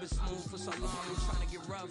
been smooth for so long, I'm trying to get rough.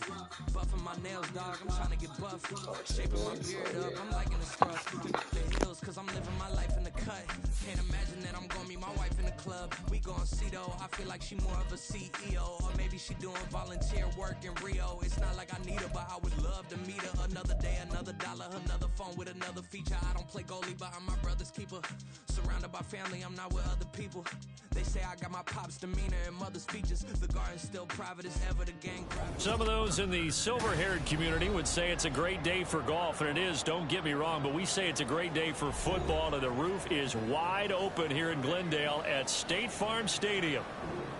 Buffing my nails, dog, I'm trying to get buff. Shaping my beard up, I'm liking the scruff. The heels, cause I'm living my life in the cut. Can't imagine that I'm gonna meet my wife in the club. We gon' see though, I feel like she more of a CEO. Or maybe she doing volunteer work in Rio. It's not like I need her, but I would love to meet her. Another day, another dollar, another phone with another feature. I don't play goalie, but I'm my brother's keeper. Surrounded by family, I'm not with other people. They say I got my pop's demeanor and mother's features. The garden's still private as ever, the gang private. Some of those in the silver-haired community would say it's a great day for golf, and it is, don't get me wrong, but we say it's a great day for football, and the roof is wide open here in Glendale at State Farm Stadium.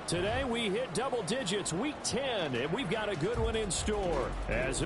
Today we hit double digits, week 10, and we've got a good one in store. As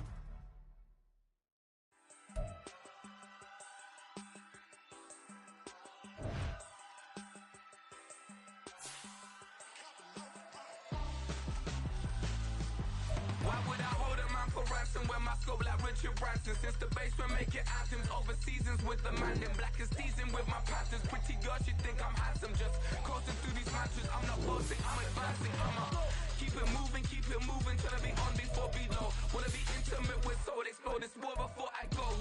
since the basement making items over seasons with the man in black is season with my patterns. Pretty girl, she think I'm handsome. Just coasting through these matches. I'm not boasting, I'm advancing. I'ma keep it moving till I be on before below. Wanna be intimate with soul, explore this war before I go.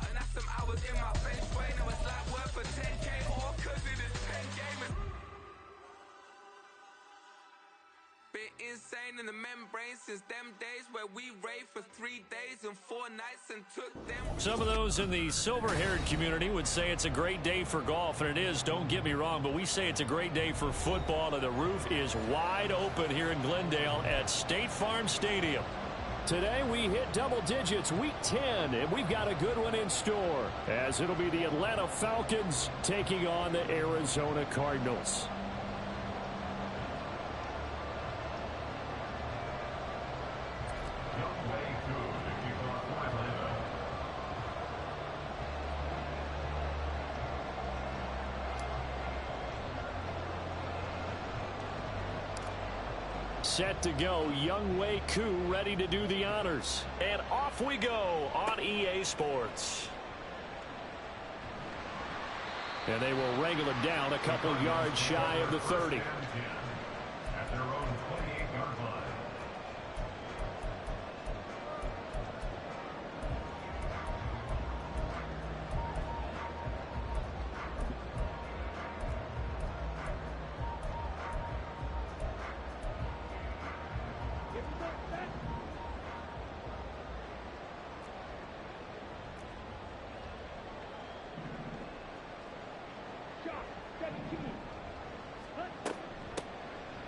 And that's some hours in my bench way. Now it's like work for 10K or cause it is 10 gamers. Been insane in the membrane since them days where we raved for 3 days and 4 nights and took them. some of those in the silver-haired community would say it's a great day for golf, and it is, don't get me wrong, but we say it's a great day for football, and the roof is wide open here in Glendale at State Farm Stadium. Today we hit double digits, week 10, and we've got a good one in store, as it'll be the Atlanta Falcons taking on the Arizona Cardinals. Set to go, Young Wei Koo ready to do the honors. And off we go on EA Sports. And they will wrangle it down a couple yards shy of the 30. At their own 28-yard line.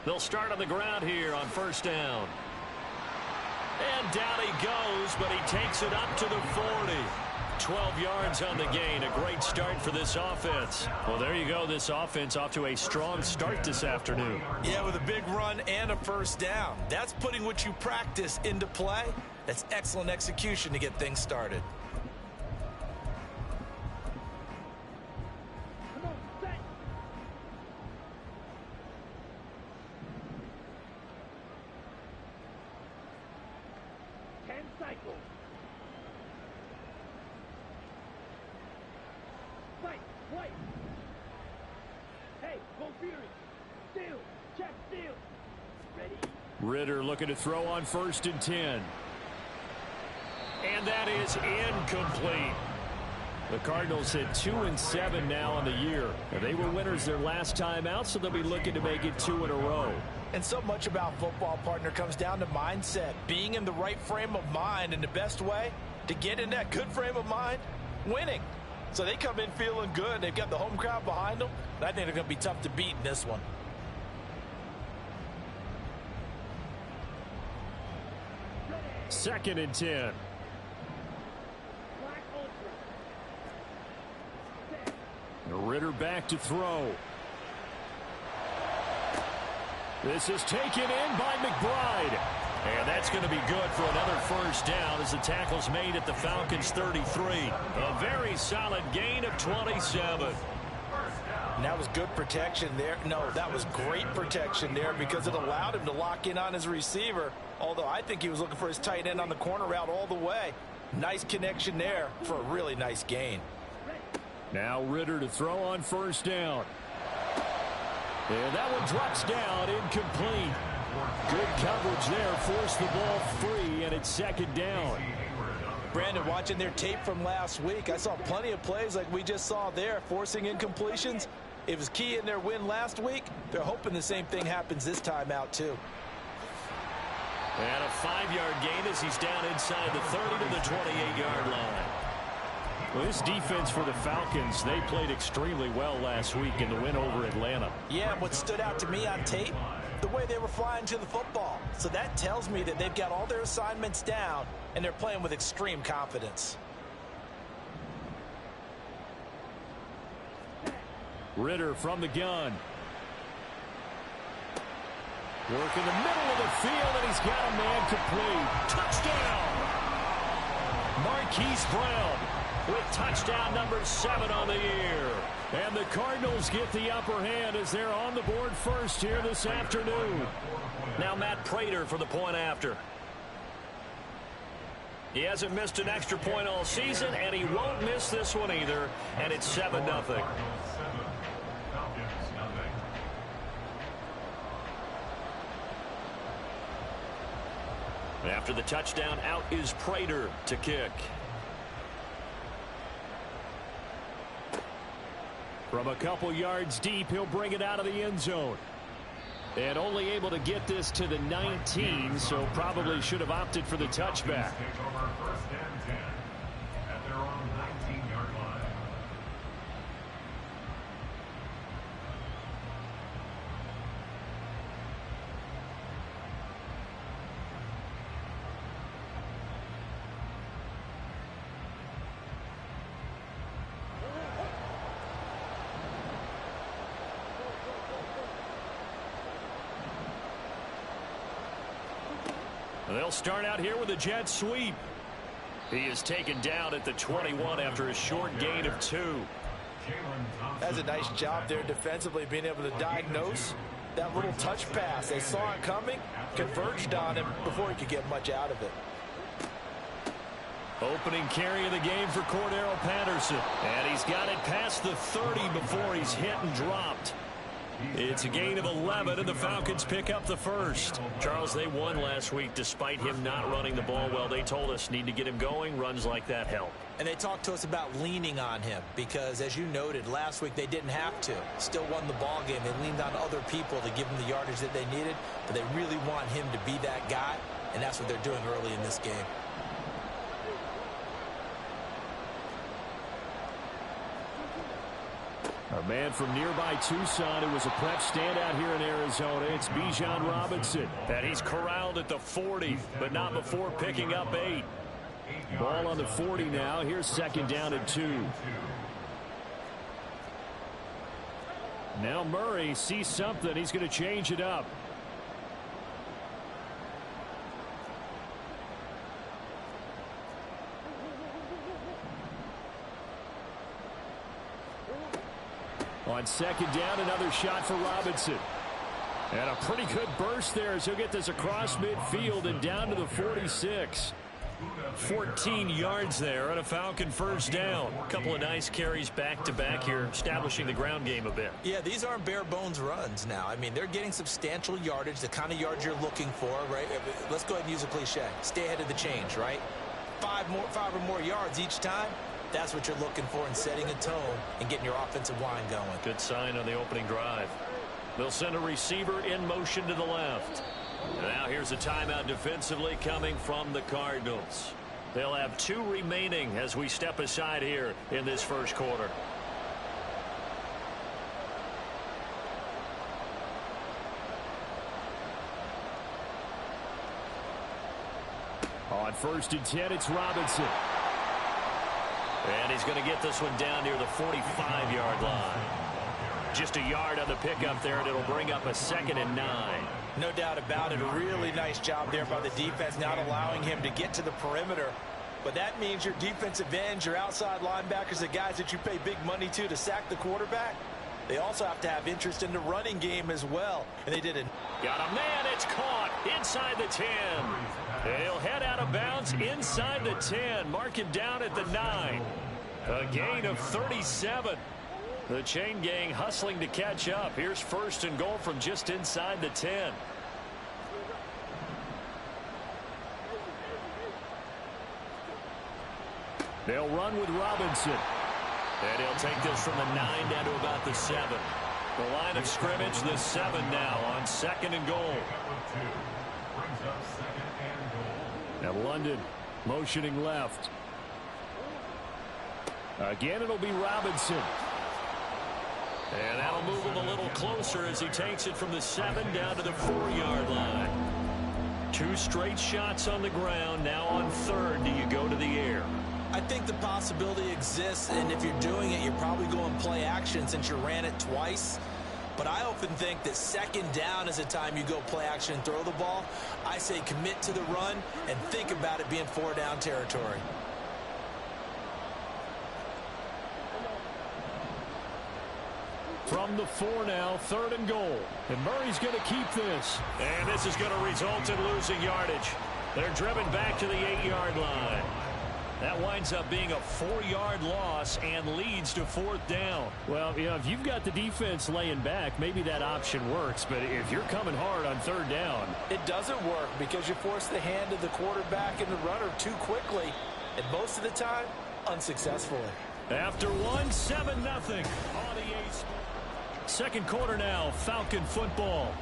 They'll start on the ground here on first down. And down he goes, but he takes it up to the 40. 12 yards on the gain. A great start for this offense. Well, there you go. This offense off to a strong start this afternoon. Yeah, with a big run and a first down. That's putting what you practice into play. That's excellent execution to get things started. Ritter looking to throw on first and 10. And that is incomplete. The Cardinals hit 2-7 now on the year. They were winners their last time out, so they'll be looking to make it 2 in a row. And so much about football, partner, comes down to mindset. Being in the right frame of mind, and the best way to get in that good frame of mind, winning. So they come in feeling good. They've got the home crowd behind them. And I think they're going to be tough to beat in this one. Second and 10. Ritter back to throw. This is taken in by McBride. And that's going to be good for another first down as the tackle's made at the Falcons 33. A very solid gain of 27. And that was good protection there. No, that was great protection there because it allowed him to lock in on his receiver. Although I think he was looking for his tight end on the corner route all the way. Nice connection there for a really nice gain. Now Ritter to throw on first down. And that one drops down incomplete. Good coverage there. Forced the ball free, and it's second down. Brandon, watching their tape from last week, I saw plenty of plays like we just saw there, forcing incompletions. It was key in their win last week. They're hoping the same thing happens this time out, too. And a 5-yard gain as he's down inside the 30 to the 28-yard line. Well, this defense for the Falcons, they played extremely well last week in the win over Atlanta. Yeah, what stood out to me on tape, the way they were flying to the football. So that tells me that they've got all their assignments down, and they're playing with extreme confidence. Ritter from the gun. Work in the middle of the field, and he's got a man complete. Touchdown! Marquise Brown with touchdown number 7 on the year. And the Cardinals get the upper hand as they're on the board first here this afternoon. Now Matt Prater for the point after. He hasn't missed an extra point all season, and he won't miss this one either. And it's 7-0. After the touchdown, out is Prater to kick. From a couple yards deep, he'll bring it out of the end zone. And only able to get this to the 19, so probably should have opted for the touchback. They'll start out here with a jet sweep. He is taken down at the 21 after a short gain of 2. That's a nice job there defensively, being able to diagnose that little touch pass. They saw it coming, converged on him before he could get much out of it. Opening carry of the game for Cordero Patterson. And he's got it past the 30 before he's hit and dropped. It's a gain of 11, and the Falcons pick up the first. Charles, they won last week despite him not running the ball well. They told us need to get him going. Runs like that help. And they talked to us about leaning on him because, as you noted, last week they didn't have to. Still won the ball game. They leaned on other people to give them the yardage that they needed, but they really want him to be that guy, and that's what they're doing early in this game. A man from nearby Tucson who was a prep standout here in Arizona. It's Bijan Robinson. And he's corralled at the 40, but not before picking up 8. Ball on the 40 now. Here's second down and 2. Now Murray sees something. He's going to change it up. On second down, another shot for Robinson. And a pretty good burst there as he'll get this across midfield and down to the 46. 14 yards there and a Falcon first down. A couple of nice carries back-to-back here, establishing the ground game a bit. Yeah, these aren't bare-bones runs now. I mean, they're getting substantial yardage, the kind of yards you're looking for, right? Let's go ahead and use a cliche. Stay ahead of the change, right? 5 or more yards each time. That's what you're looking for in setting a tone and getting your offensive line going. Good sign on the opening drive. They'll send a receiver in motion to the left. Now here's a timeout defensively coming from the Cardinals. They'll have 2 remaining as we step aside here in this first quarter. On first and 10, it's Robinson. And he's going to get this one down near the 45-yard line. Just a yard on the pickup there, and it'll bring up a second and 9. No doubt about it. A really nice job there by the defense, not allowing him to get to the perimeter. But that means your defensive ends, your outside linebackers, the guys that you pay big money to sack the quarterback, they also have to have interest in the running game as well. And they did it. Got a man. It's caught inside the 10. He'll head out of bounds inside the 10. Mark him down at the 9. A gain of 37. The chain gang hustling to catch up. Here's first and goal from just inside the 10. They'll run with Robinson. And he'll take this from the 9 down to about the 7. The line of scrimmage, the 7 now on 2nd and goal. And London motioning left. Again, it'll be Robinson. And that'll move him a little closer as he takes it from the 7 down to the 4-yard line. 2 straight shots on the ground. Now on 3rd, do you go to the air? I think the possibility exists, and if you're doing it, you're probably going play action since you ran it twice. But I often think that 2nd down is a time you go play action and throw the ball. I say commit to the run and think about it being 4-down territory. From the 4 now, 3rd and goal. And Murray's going to keep this. And this is going to result in losing yardage. They're driven back to the 8-yard line. That winds up being a 4-yard loss and leads to 4th down. Well, you know, if you've got the defense laying back, maybe that option works. But if you're coming hard on 3rd down, it doesn't work because you force the hand of the quarterback and the runner too quickly. And most of the time, unsuccessfully. After 1, 7-0 on the 8th. 2nd quarter now, Falcon football.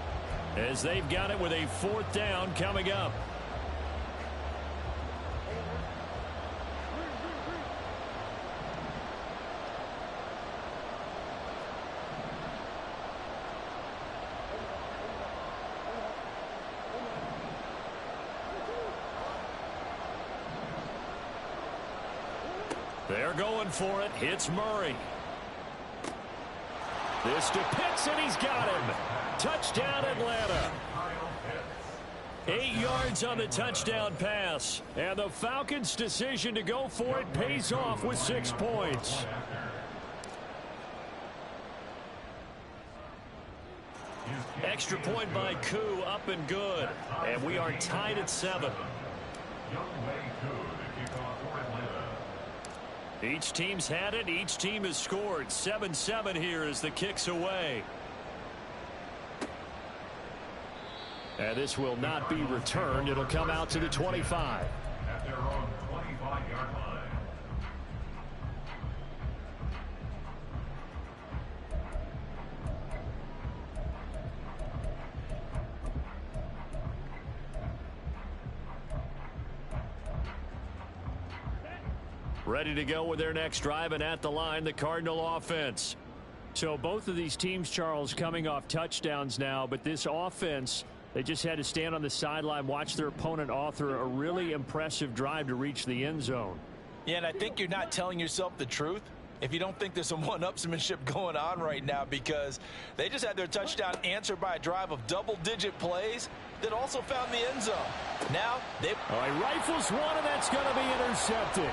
As they've got it with a 4th down coming up. They're going for it. Hits Murray. This to Pitts, and he's got him. Touchdown, Atlanta. 8 yards on the touchdown pass. And the Falcons' decision to go for it pays off with 6 points. Extra point by Koo, up and good. And we are tied at 7. Each team's had it. Each team has scored. 7-7 here as the kick's away. And this will not be returned. It'll come out to the 25. At their own 25-yard line. Ready to go with their next drive, and at the line, the Cardinal offense. So both of these teams, Charles, coming off touchdowns now, but this offense, they just had to stand on the sideline, watch their opponent author a really impressive drive to reach the end zone. Yeah, and I think you're not telling yourself the truth if you don't think there's some one-upsmanship going on right now, because they just had their touchdown answered by a drive of double-digit plays that also found the end zone. Now, they... All right, rifles one, and that's going to be intercepted.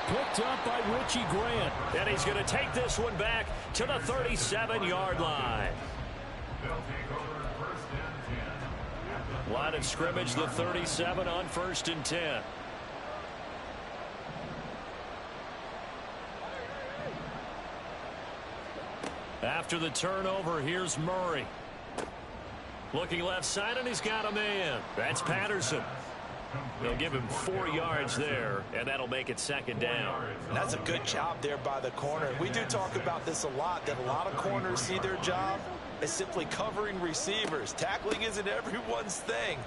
Picked up by Richie Grant. And he's going to take this one back to the 37-yard line. Line of scrimmage, the 37 on 1st and 10. After the turnover, here's Murray. Looking left side, and he's got a man. That's Patterson. They'll give him 4 yards there, and that'll make it 2nd down. And that's a good job there by the corner. We do talk about this a lot, that a lot of corners see their job as simply covering receivers. Tackling isn't everyone's thing.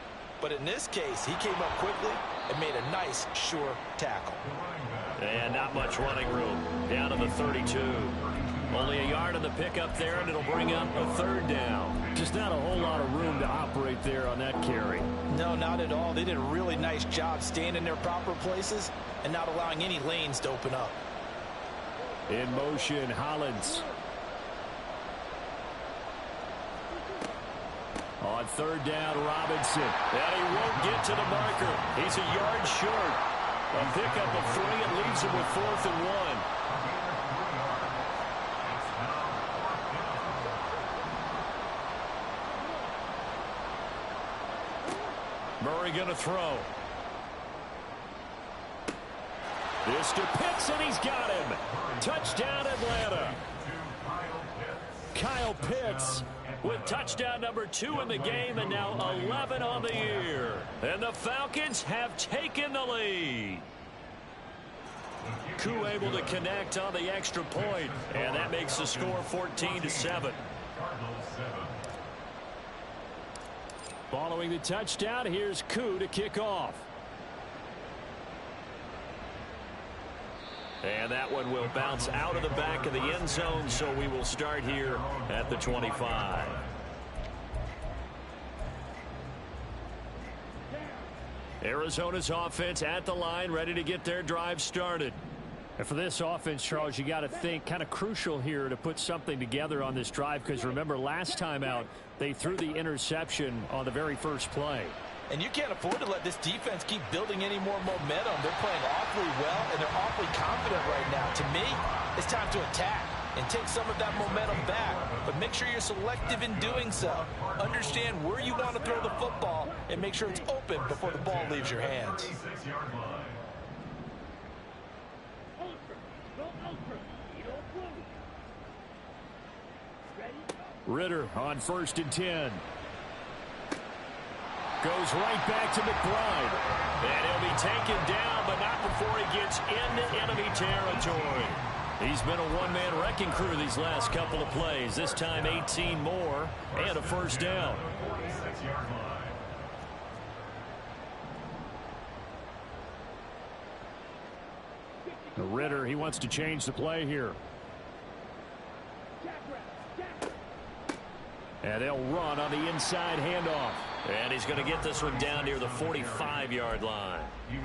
But in this case, he came up quickly and made a nice, sure tackle. And not much running room. Down to the 32. Only a yard on the pickup there, and it'll bring up a 3rd down. Just not a whole lot of room to operate there on that carry. No, not at all. They did a really nice job staying in their proper places and not allowing any lanes to open up. In motion, Hollins. On 3rd down, Robinson. And he won't get to the marker. He's a yard short. A pickup of 3 and leaves him with 4th and 1. Murray going to throw. This to Pitts, and he's got him. Touchdown, Atlanta. Kyle Pitts with touchdown number 2 in the game, and now 11 on the year. And the Falcons have taken the lead. Koo able to connect on the extra point, and that makes the score 14-7. Following the touchdown, here's Koo to kick off. And that one will bounce out of the back of the end zone, so we will start here at the 25. Arizona's offense at the line, ready to get their drive started. And for this offense, Charles, you got to think kind of crucial here to put something together on this drive, because remember last time out they threw the interception on the very first play. And you can't afford to let this defense keep building any more momentum. They're playing awfully well, and they're awfully confident right now. To me, it's time to attack and take some of that momentum back. But make sure you're selective in doing so. Understand where you want to throw the football and make sure it's open before the ball leaves your hands. Ritter on 1st and 10. Goes right back to McBride. And he'll be taken down, but not before he gets into enemy territory. He's been a one-man wrecking crew these last couple of plays. This time 18 more and a first down. Ritter, he wants to change the play here. And they'll run on the inside handoff. And he's going to get this one down near the 45-yard line.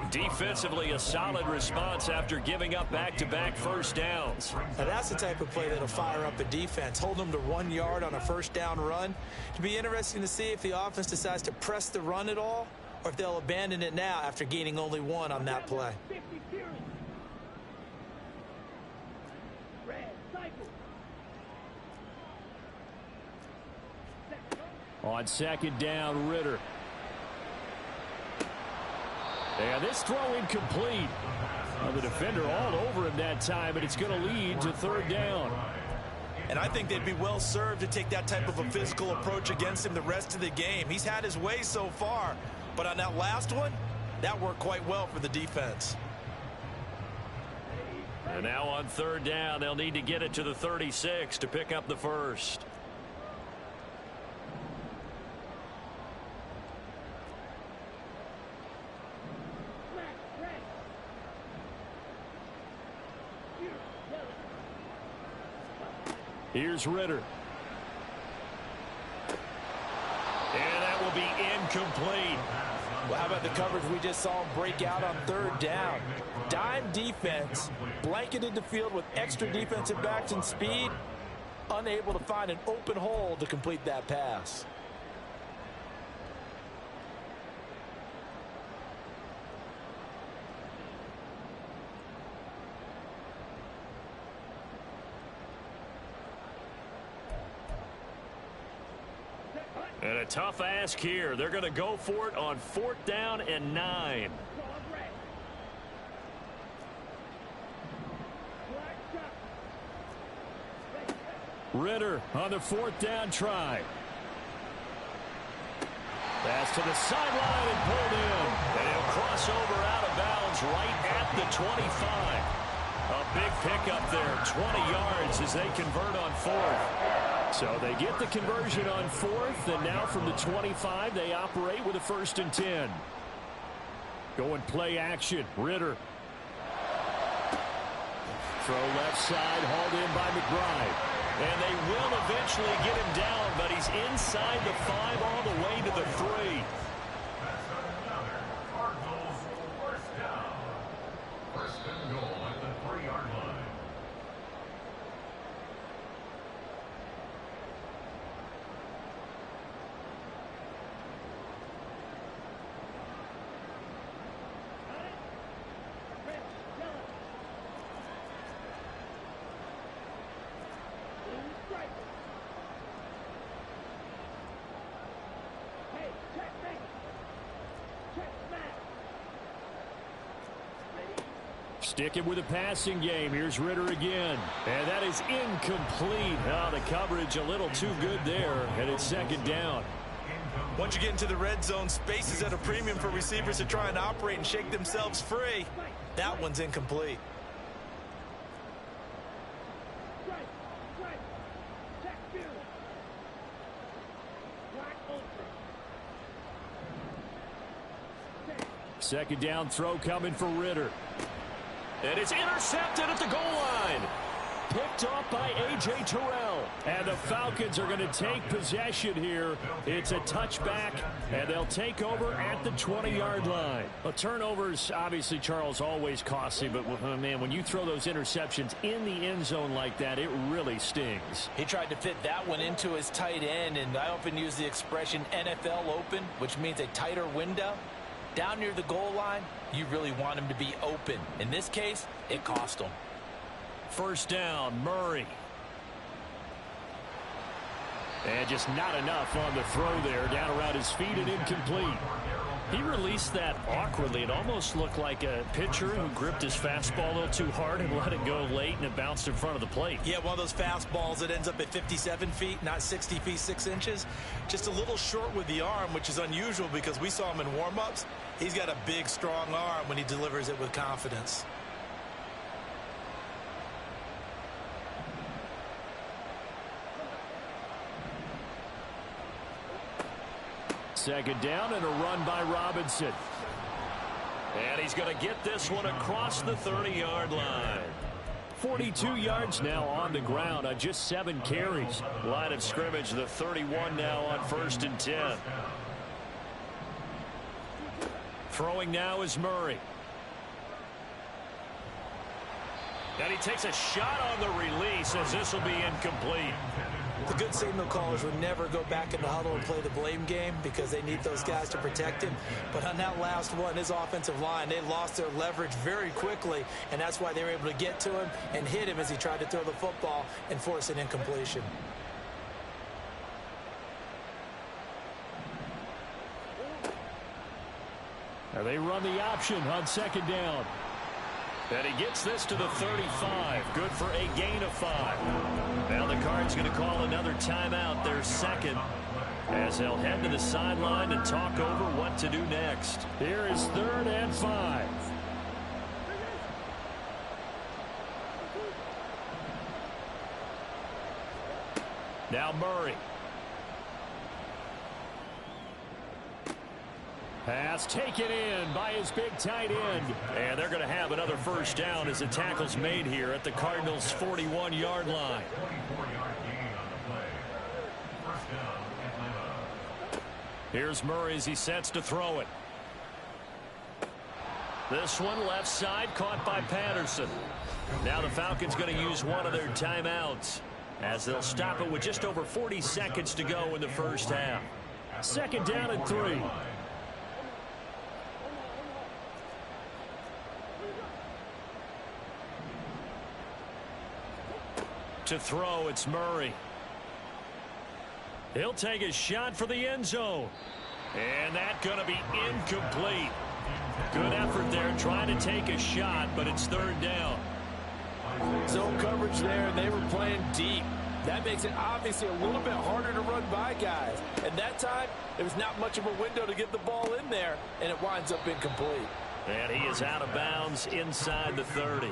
Defensively, a solid response after giving up back-to-back first downs. Now that's the type of play that'll fire up a defense. Hold them to 1 yard on a first down run. It'll be interesting to see if the offense decides to press the run at all, or if they'll abandon it now after gaining only 1 on that play. On 2nd down, Ritter. And this throw incomplete. Well, the defender all over him that time, but it's going to lead to 3rd down. And I think they'd be well served to take that type of a physical approach against him the rest of the game. He's had his way so far, but on that last one, that worked quite well for the defense. And now on 3rd down, they'll need to get it to the 36 to pick up the first. Here's Ritter. And that will be incomplete. Well, how about the coverage we just saw him break out on 3rd down? Dime defense, blanketed the field with extra defensive backs and speed, unable to find an open hole to complete that pass. And a tough ask here. They're going to go for it on 4th down and 9. Ritter on the 4th down try. Pass to the sideline and pulled in. And he'll cross over out of bounds right at the 25. A big pickup there, 20 yards as they convert on 4th. So they get the conversion on 4th, and now from the 25, they operate with a 1st and 10. Going play action, Ritter. Throw left side, hauled in by McBride. And they will eventually get him down, but he's inside the 5 all the way to the 3. That's another Cardinals first down. 1st and goal at the 3-yard line. Sticking with a passing game. Here's Ritter again. And that is incomplete. Oh, the coverage a little too good there. And it's 2nd down. Once you get into the red zone, space is at a premium for receivers to try and operate and shake themselves free. That one's incomplete. Second down throw coming for Ritter. And it's intercepted at the goal line. Picked off by A.J. Terrell. And the Falcons are going to take possession here. It's a touchback, and they'll take over at the 20-yard line. Well, turnovers, obviously, Charles, always costly. But, man, when you throw those interceptions in the end zone like that, it really stings. He tried to fit that one into his tight end, and I often use the expression NFL open, which means a tighter window. Down near the goal line, you really want him to be open. In this case, it cost him. First down, Murray. And just not enough on the throw there. Down around his feet and incomplete. He released that awkwardly. It almost looked like a pitcher who gripped his fastball a little too hard and let it go late, and it bounced in front of the plate. Yeah, one of those fastballs that ends up at 57 feet, not 60 feet, 6 inches. Just a little short with the arm, which is unusual because we saw him in warm-ups. He's got a big, strong arm when he delivers it with confidence. Second down and a run by Robinson. And he's going to get this one across the 30-yard line. 42 yards now on the ground on just 7 carries. Line of scrimmage, the 31 now on 1st and 10. Throwing now is Murray. And he takes a shot on the release as this will be incomplete. The good signal callers would never go back in the huddle and play the blame game because they need those guys to protect him. But on that last one, his offensive line, they lost their leverage very quickly, and that's why they were able to get to him and hit him as he tried to throw the football and force an incompletion. Now they run the option on second down. And he gets this to the 35. Good for a gain of 5. Now the Cards going to call another timeout, their second, as they'll head to the sideline and talk over what to do next. Here is 3rd and 5. Now Murray. Pass taken in by his big tight end. And they're going to have another first down as the tackle's made here at the Cardinals' 41-yard line. Here's Murray as he sets to throw it. This one left side caught by Patterson. Now the Falcons going to use one of their timeouts as they'll stop it with just over 40 seconds to go in the first half. Second down and 3. To throw, it's Murray. He'll take a shot for the end zone. And that's going to be incomplete. Good effort there trying to take a shot, but it's 3rd down. Zone coverage there, and they were playing deep. That makes it obviously a little bit harder to run by guys. And that time, there was not much of a window to get the ball in there, and it winds up incomplete. And he is out of bounds inside the 30.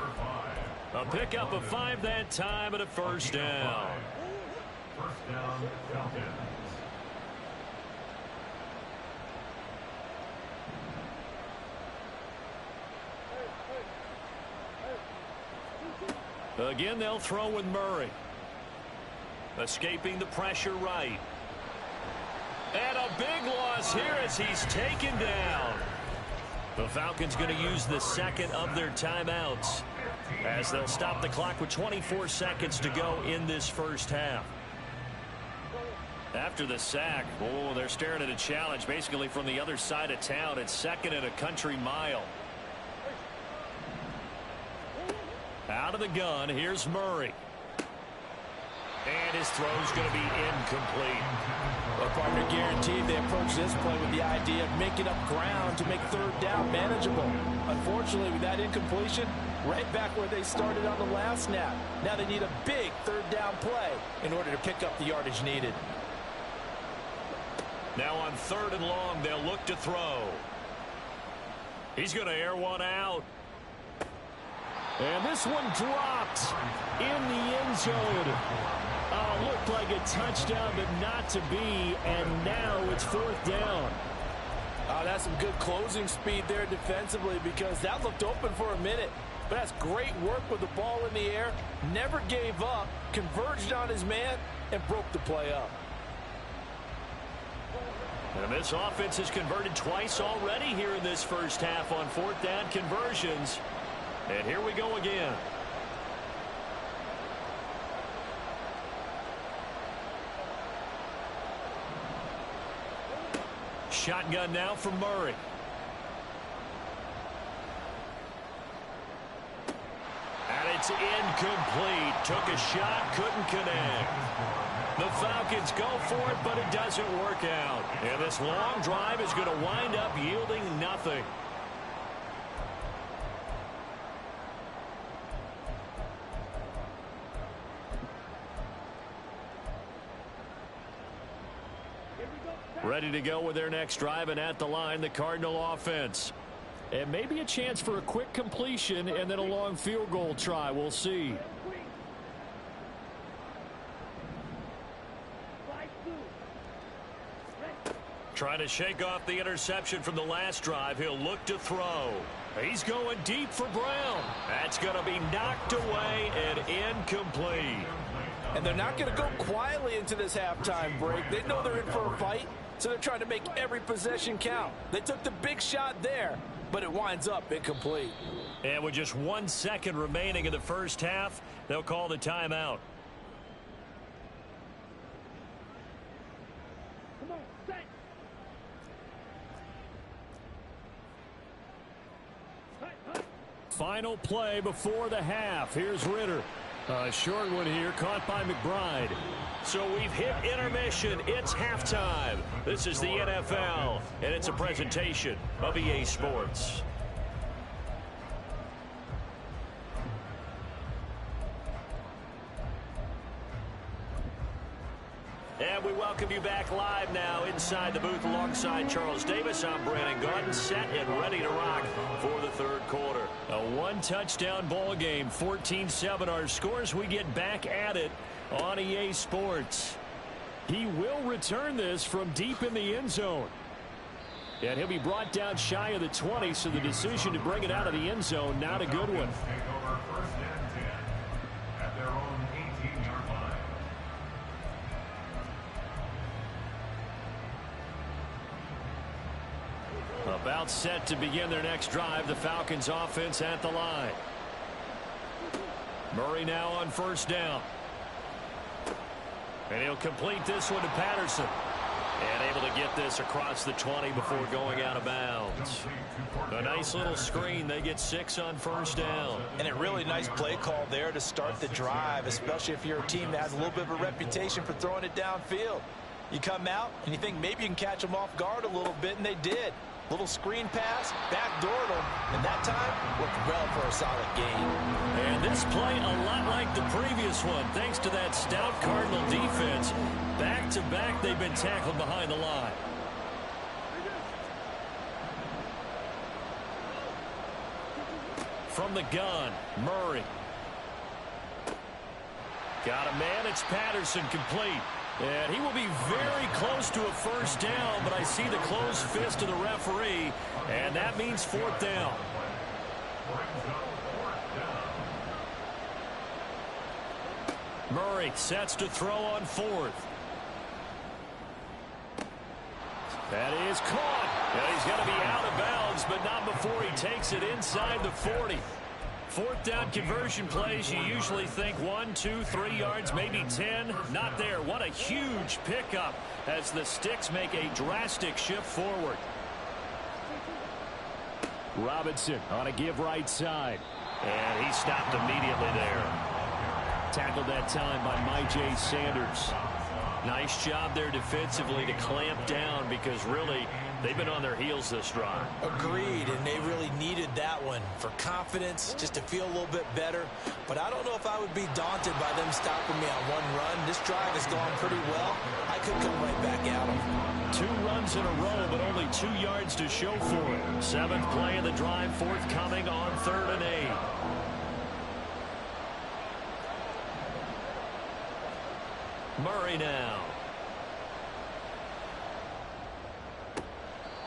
A pickup of 5 that time and a first down. First down, Falcons. Again, they'll throw with Murray. Escaping the pressure right. And a big loss here as he's taken down. The Falcons going to use the second of their timeouts as they'll stop the clock with 24 seconds to go in this first half. After the sack, they're staring at a challenge basically from the other side of town. It's 2nd and a country mile. Out of the gun, here's Murray. And his throw's going to be incomplete. Well, partner, guaranteed they approach this play with the idea of making up ground to make 3rd down manageable. Unfortunately, with that incompletion, right back where they started on the last snap. Now they need a big 3rd down play in order to pick up the yardage needed. Now on 3rd and long, they'll look to throw. He's going to air one out. And this one dropped in the end zone. Looked like a touchdown, but not to be. And now it's 4th down. That's some good closing speed there defensively because that looked open for a minute. But that's great work with the ball in the air. Never gave up, converged on his man, and broke the play up. And this offense has converted twice already here in this first half on fourth down conversions. And here we go again. Shotgun now from Murray. And it's incomplete. Took a shot, couldn't connect. The Falcons go for it, but it doesn't work out. And this long drive is going to wind up yielding nothing. Ready to go with their next drive, and at the line, the Cardinal offense. And maybe a chance for a quick completion and then a long field goal try. We'll see. Trying to shake off the interception from the last drive. He'll look to throw. He's going deep for Brown. That's going to be knocked away and incomplete. And they're not going to go quietly into this halftime break. They know they're in for a fight, so they're trying to make every possession count. They took the big shot there, but it winds up incomplete. And with just 1 second remaining in the first half, they'll call the timeout. Final play before the half. Here's Ritter. A short one here, caught by McBride. So we've hit intermission. It's halftime. This is the NFL, and it's a presentation of EA Sports. And we welcome you back live now inside the booth alongside Charles Davis. I'm Brandon Gaudin, set and ready to rock for the third quarter. A one-touchdown ball game, 14-7 our scores. We get back at it on EA Sports. He will return this from deep in the end zone. And he'll be brought down shy of the 20, so the decision to bring it out of the end zone, not a good one. About set to begin their next drive, the Falcons offense at the line. Murray now on first down. And he'll complete this one to Patterson. And able to get this across the 20 before going out of bounds. A nice little screen. They get 6 on first down. And a really nice play call there to start the drive, especially if you're a team that has a little bit of a reputation for throwing it downfield. You come out and you think maybe you can catch them off guard a little bit, and they did. Little screen pass, backdoored them, and that time worked well for a solid gain. And this play a lot like the previous one, thanks to that stout Cardinal defense. Back-to-back, they've been tackled behind the line. From the gun, Murray. Got a man, it's Patterson, complete. And he will be very close to a first down, but I see the closed fist of the referee, and that means fourth down. Murray sets to throw on fourth. That is caught. And he's going to be out of bounds, but not before he takes it inside the 40. Fourth down conversion plays, you usually think 1, 2, 3 yards, maybe 10. Not there. What a huge pickup as the Sticks make a drastic shift forward. Robinson on a give right side. And he stopped immediately there. Tackled that time by Myjai Sanders. Nice job there defensively to clamp down because really they've been on their heels this drive. Agreed, and they really needed that one for confidence, just to feel a little bit better. But I don't know if I would be daunted by them stopping me on one run. This drive has gone pretty well. I could come right back at them. 2 runs in a row, but only 2 yards to show for it. 7th play of the drive forthcoming on 3rd and 8. Murray now.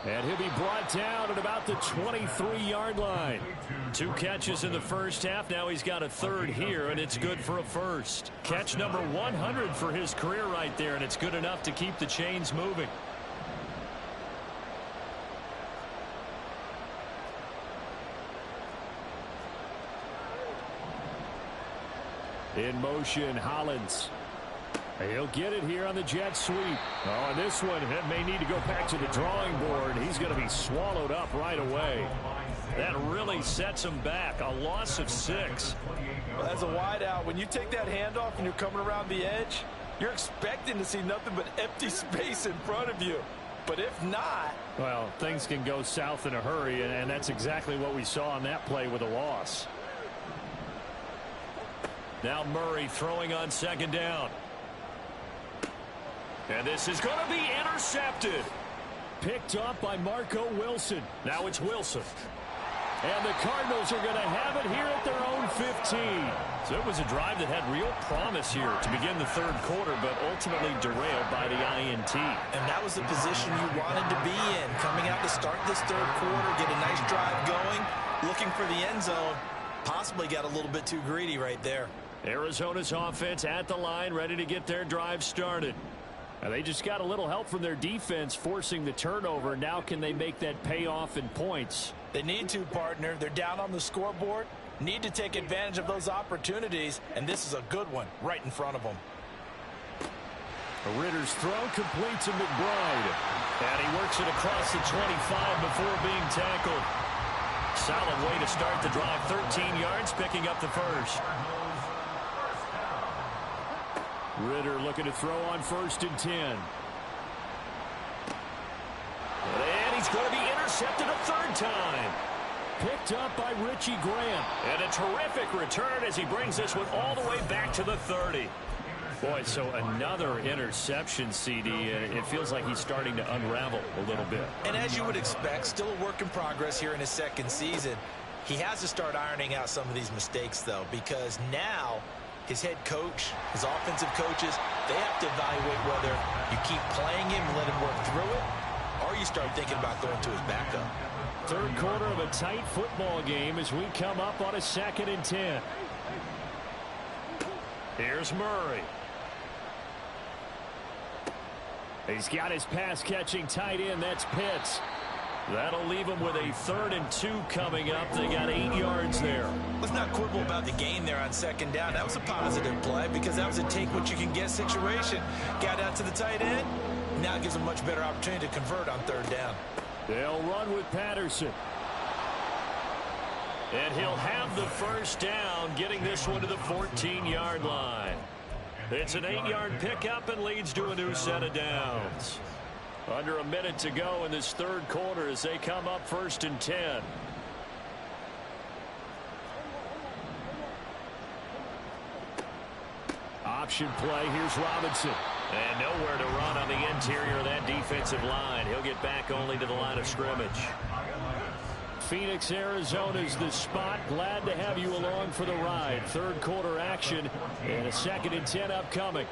And he'll be brought down at about the 23-yard line. 2 catches in the first half. Now he's got a third here, and it's good for a first. Catch number 100 for his career right there, and it's good enough to keep the chains moving. In motion, Hollins. He'll get it here on the jet sweep. Oh, and this one may need to go back to the drawing board. He's going to be swallowed up right away. That really sets him back. A loss of 6. Well, as a wideout, when you take that handoff and you're coming around the edge, you're expecting to see nothing but empty space in front of you. But if not... well, things can go south in a hurry, and that's exactly what we saw on that play with a loss. Now Murray throwing on second down. And this is going to be intercepted. Picked up by Marco Wilson. Now it's Wilson. And the Cardinals are going to have it here at their own 15. So it was a drive that had real promise here to begin the third quarter, but ultimately derailed by the INT. And that was the position you wanted to be in. Coming out to start this third quarter, get a nice drive going, looking for the end zone. Possibly got a little bit too greedy right there. Arizona's offense at the line, ready to get their drive started. And they just got a little help from their defense forcing the turnover. Now can they make that pay off in points? They need to, partner. They're down on the scoreboard. Need to take advantage of those opportunities, and this is a good one right in front of them. Ritter's throw complete to McBride. And he works it across the 25 before being tackled. Solid way to start the drive. 13 yards, picking up the first. Ritter looking to throw on 1st and 10. And he's going to be intercepted a third time. Picked up by Richie Grant. And a terrific return as he brings this one all the way back to the 30. Boy, so another interception, CD. It feels like he's starting to unravel a little bit. And as you would expect, still a work in progress here in his second season. He has to start ironing out some of these mistakes, though, because now his head coach, his offensive coaches, they have to evaluate whether you keep playing him and let him work through it, or you start thinking about going to his backup. Third quarter of a tight football game as we come up on a 2nd and 10. Here's Murray. He's got his pass-catching tight end. That's Pitts. That'll leave him with a 3rd and 2 coming up. They got 8 yards there. Let's not quibble about the gain there on 2nd down. That was a positive play because that was a take-what-you-can-get situation. Got out to the tight end. Now it gives him a much better opportunity to convert on 3rd down. They'll run with Patterson. And he'll have the first down, getting this one to the 14-yard line. It's an 8-yard pickup and leads to a new set of downs. Under a minute to go in this third quarter as they come up 1st and 10. Option play. Here's Robinson. And nowhere to run on the interior of that defensive line. He'll get back only to the line of scrimmage. Phoenix, Arizona's the spot. Glad to have you along for the ride. Third quarter action and a 2nd and 10 upcoming.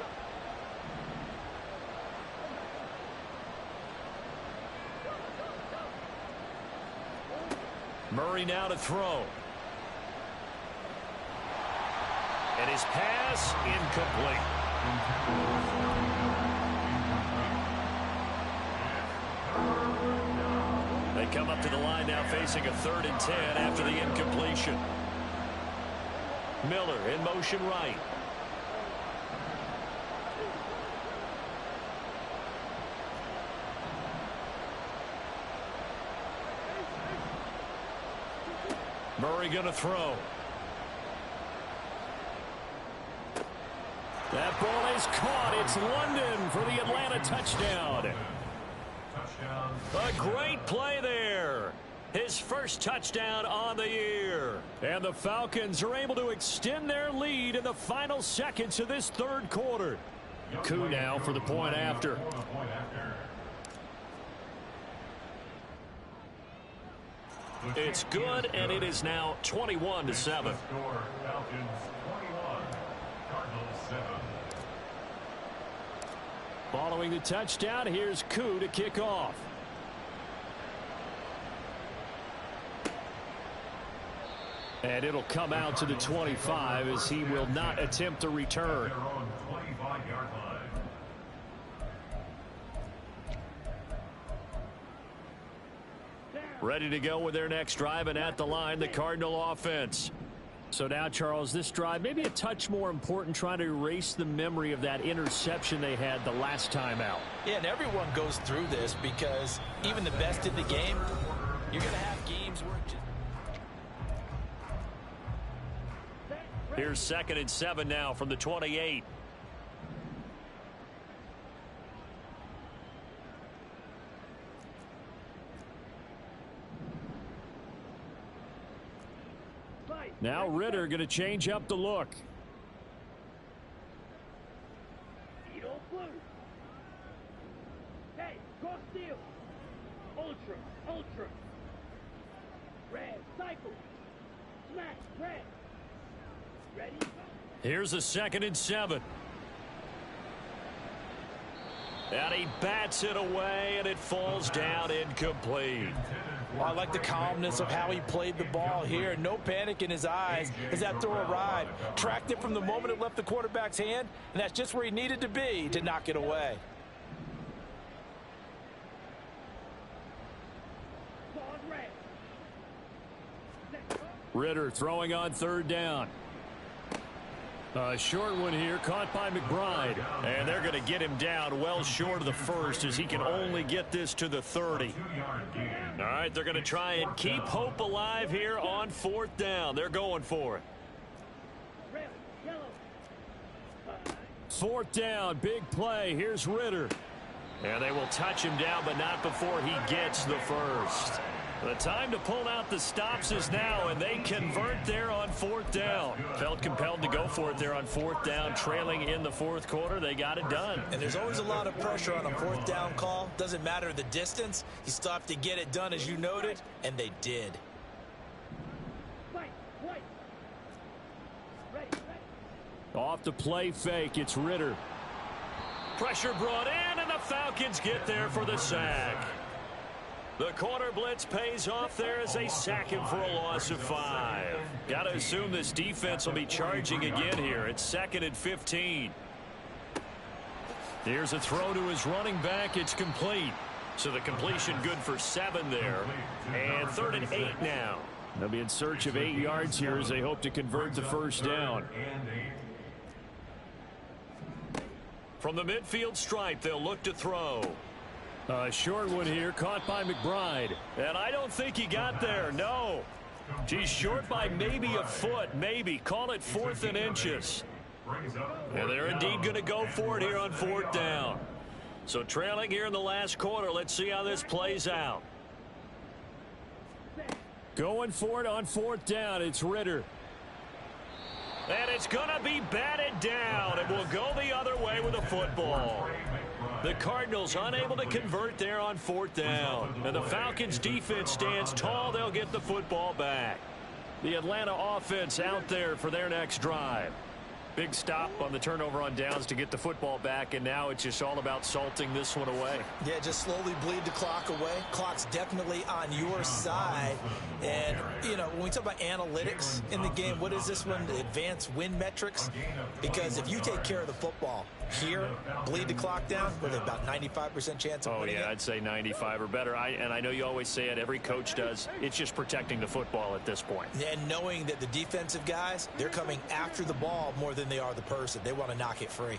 Murray now to throw. And his pass incomplete. They come up to the line now facing a 3rd and 10 after the incompletion. Miller in motion right. Murray going to throw. That ball is caught. It's London for the Atlanta touchdown. A great play there. His first touchdown on the year. And the Falcons are able to extend their lead in the final seconds of this third quarter. Coup now for the point after. It's good, and it is now 21-7. Following the touchdown, here's Coup to kick off. And it'll come out to the 25 as he will not attempt a return. Their own 25-yard line. Ready to go with their next drive, and at the line, the Cardinal offense. So now, Charles, this drive maybe a touch more important, trying to erase the memory of that interception they had the last time out. Yeah, and everyone goes through this because even the best in the game, you're going to have games where Here's 2nd and 7 now from the 28. Now Ritter going to change up the look. Hey, cross field. Ultra. Red, cycle. Smash, red. Ready? Here's a 2nd and 7. And he bats it away, and it falls down incomplete. Well, I like the calmness of how he played the ball here. No panic in his eyes as that throw arrived. Tracked it from the moment it left the quarterback's hand, and that's just where he needed to be to knock it away. Ritter throwing on 3rd down. A short one here, caught by McBride. And they're going to get him down well short of the first, as he can only get this to the 30. All right, they're going to try and keep hope alive here on 4th down. They're going for it. 4th down, big play. Here's Ritter. And they will touch him down, but not before he gets the first. The time to pull out the stops is now, and they convert there on 4th down. Felt compelled to go for it there on 4th down, trailing in the 4th quarter. They got it done. And there's always a lot of pressure on a 4th down call. Doesn't matter the distance. You still have to get it done, as you noted, and they did. Off the play fake, it's Ritter. Pressure brought in, and the Falcons get there for the sack. The corner blitz pays off there as they sack him for a loss of 5. Got to assume this defense will be charging again here. It's 2nd and 15. Here's a throw to his running back. It's complete. So the completion good for 7 there. And 3rd and 8 now. They'll be in search of 8 yards here as they hope to convert the first down. From the midfield stripe, they'll look to throw. A short one here, caught by McBride. And I don't think he got there, no. He's short by maybe a foot, maybe. Call it 4th and inches. And they're indeed going to go for it here on 4th down. So trailing here in the last quarter, let's see how this plays out. Going for it on 4th down, it's Ritter. And it's going to be batted down, and we'll go the other way with the football. The Cardinals unable to convert there on 4th down. And the Falcons defense stands tall. They'll get the football back. The Atlanta offense out there for their next drive. Big stop on the turnover on downs to get the football back, and now it's just all about salting this one away. Yeah, just slowly bleed the clock away. Clock's definitely on your side. And, you know, when we talk about analytics in the game, what is this one? The advanced win metrics? Because if you take care of the football here, bleed the clock down, with about 95% chance of winning it. I'd say 95 or better. And I know you always say it, every coach does. It's just protecting the football at this point. And knowing that the defensive guys, they're coming after the ball more than they are the person. They want to knock it free.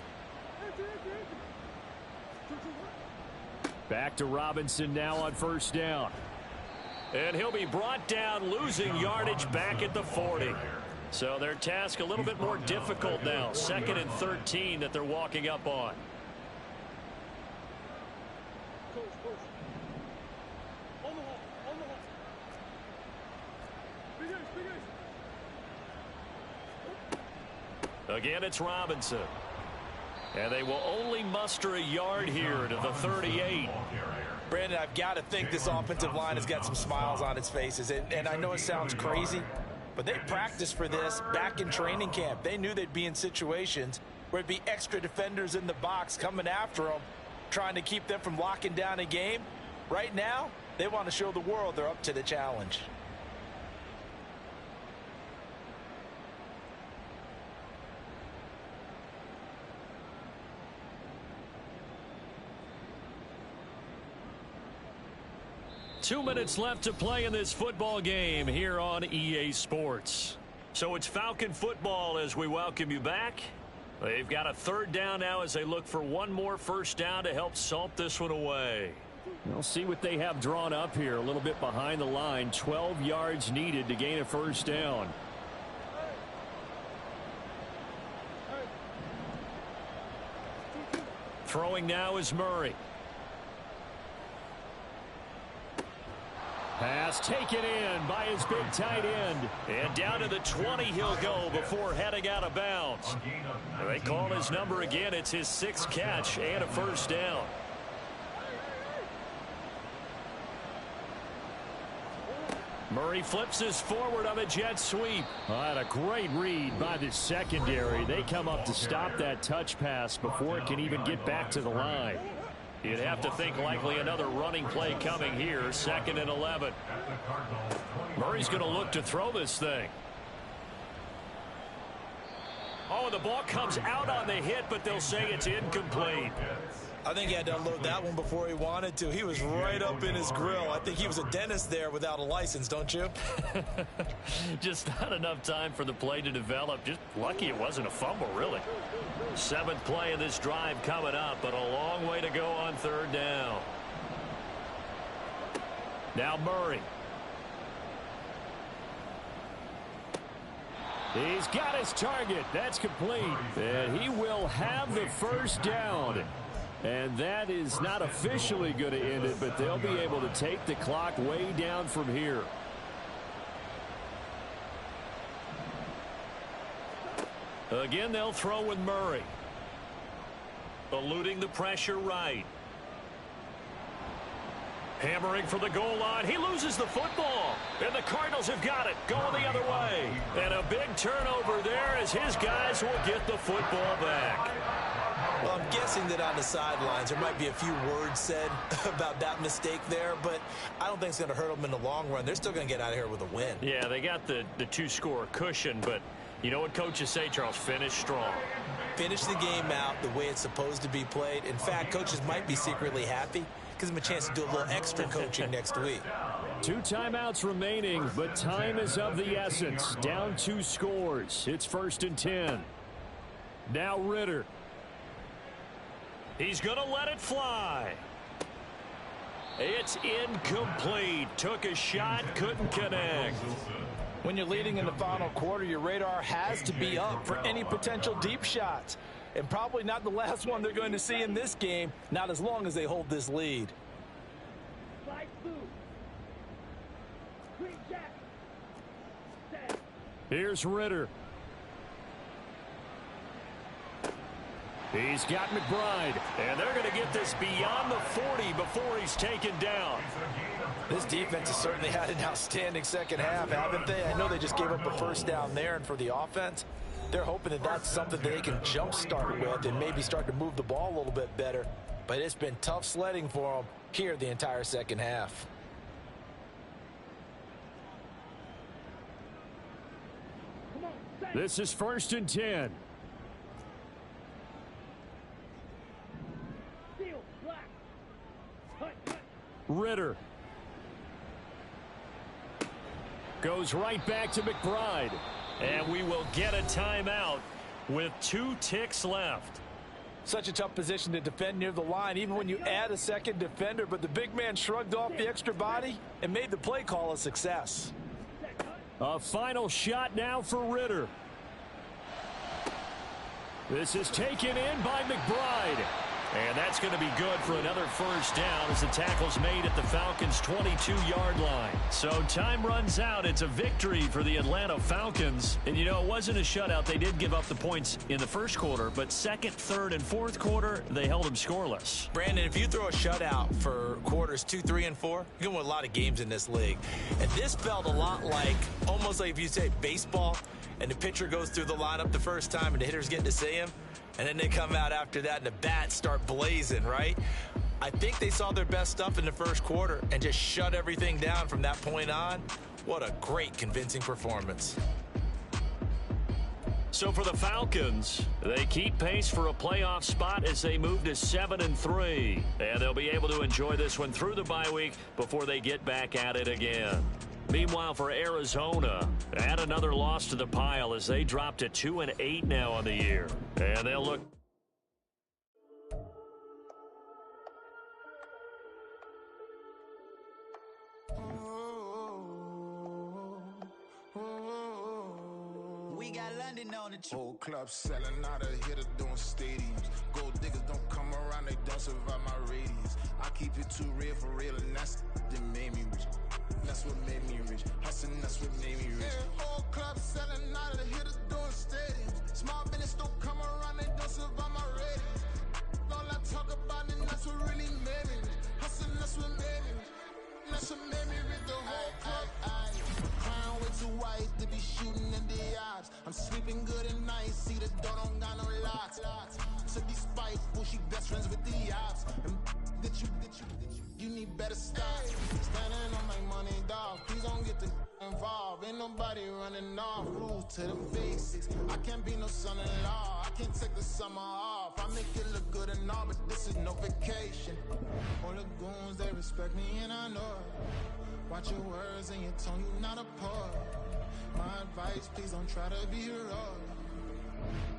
Back to Robinson now on 1st down. And he'll be brought down, losing yardage back at the 40. So their task a little bit more difficult now. 2nd and 13 that they're walking up on. Again, it's Robinson. And they will only muster a yard here to the 38. Brandon, I've got to think this offensive line has got some smiles on its faces. And I know it sounds crazy, but they practiced for this back in training camp. They knew they'd be in situations where it'd be extra defenders in the box coming after them, trying to keep them from locking down a game. Right now, they want to show the world they're up to the challenge. 2 minutes left to play in this football game here on EA Sports. So it's Falcon football as we welcome you back. They've got a third down now as they look for one more first down to help salt this one away. We'll see what they have drawn up here. A little bit behind the line. 12 yards needed to gain a first down. Throwing now is Murray. Pass taken in by his big tight end. And down to the 20 he'll go before heading out of bounds. They call his number again. It's his 6th catch and a first down. Murray flips this forward on a jet sweep. What a great read by the secondary. They come up to stop that touch pass before it can even get back to the line. You'd have to think likely another running play coming here. 2nd and 11. Murray's going to look to throw this thing. Oh, and the ball comes out on the hit, but they'll say it's incomplete. I think he had to unload that one before he wanted to. He was right up in his grill. I think he was a dentist there without a license, don't you? Just not enough time for the play to develop. Just lucky it wasn't a fumble, really. 7th play of this drive coming up, but a long way to go on 3rd down. Now Murray. He's got his target. That's complete. And he will have the first down. And that is not officially going to end it, but they'll be able to take the clock way down from here. Again, they'll throw with Murray. Eluding the pressure right. Hammering for the goal line. He loses the football. And the Cardinals have got it. Going the other way. And a big turnover there as his guys will get the football back. Well, I'm guessing that on the sidelines there might be a few words said about that mistake there, but I don't think it's going to hurt them in the long run. They're still going to get out of here with a win. Yeah, they got the 2-score cushion, but you know what coaches say, Charles? Finish strong. Finish the game out the way it's supposed to be played. In fact, coaches might be secretly happy. Gives them a chance to do a little extra coaching next week. 2 timeouts remaining, but time is of the essence. Down 2 scores. It's 1st and 10. Now Ritter. He's going to let it fly. It's incomplete. Took a shot, couldn't connect. When you're leading in the final quarter, your radar has to be up for any potential deep shots. And probably not the last one they're going to see in this game, not as long as they hold this lead. Slide through. Quick jack. Set. Here's Ritter. He's got McBride. And they're going to get this beyond the 40 before he's taken down. This defense has certainly had an outstanding second half, haven't they? I know they just gave up a first down there, and for the offense, they're hoping that that's something that they can jumpstart with and maybe start to move the ball a little bit better. But it's been tough sledding for them here the entire second half. Come on, set. This is 1st and 10. Steal. Black. Cut. Ritter. Goes right back to McBride. And we will get a timeout with 2 ticks left. Such a tough position to defend near the line, even when you add a second defender. But the big man shrugged off the extra body and made the play call a success. A final shot now for Ritter. This is taken in by McBride. And that's going to be good for another first down as the tackle's made at the Falcons' 22-yard line. So time runs out. It's a victory for the Atlanta Falcons. And, you know, it wasn't a shutout. They did give up the points in the first quarter, but 2nd, 3rd, and 4th quarter, they held them scoreless. Brandon, if you throw a shutout for quarters 2, 3, and 4, you're going to win a lot of games in this league. And this felt a lot like, almost like if you say baseball, and the pitcher goes through the lineup the first time and the hitters get to see him. And then they come out after that and the bats start blazing, right? I think they saw their best stuff in the first quarter and just shut everything down from that point on. What a great, convincing performance. So for the Falcons, they keep pace for a playoff spot as they move to 7-3. And they'll be able to enjoy this one through the bye week before they get back at it again. Meanwhile, for Arizona, add another loss to the pile as they drop to 2-8 now on the year. And they'll look... We got London on the trip. Whole club selling out of hitter doing stadiums. Gold diggers don't come around, they don't survive my radius. I keep it too real for real, and that's that made me rich. That's what made me rich. Hustling, that's what made me rich. Yeah, whole club selling out of hitters doing stadiums. Small business don't come around, they don't survive my radius. All I talk about, and that's what really made me rich. Hustling, that's what made me rich. That's what made me rich. The whole club. Crown way too white to be shooting in the eyes. I'm sleeping good at night, see the door don't got no locks. To be spiteful, she best friends with the ops. And you need better stop. Standing on my money, dog. Please don't get the involved. Ain't nobody running off. Rules to the basics. I can't be no son-in-law. I can't take the summer off. I make it look good and all, but this is no vacation. All the goons, they respect me and I know it. Watch your words and your tone, you not a poet. My advice, please don't try to be heroic.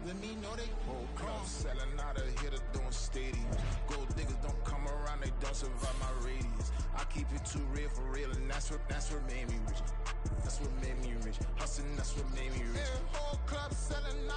Let me know they whole club selling out of hitter doing stadiums. Gold diggers don't come around, they don't survive my radius. I keep it too real for real, and that's what made me rich. That's what made me rich. Hustling, that's what made me rich. Yeah, whole club selling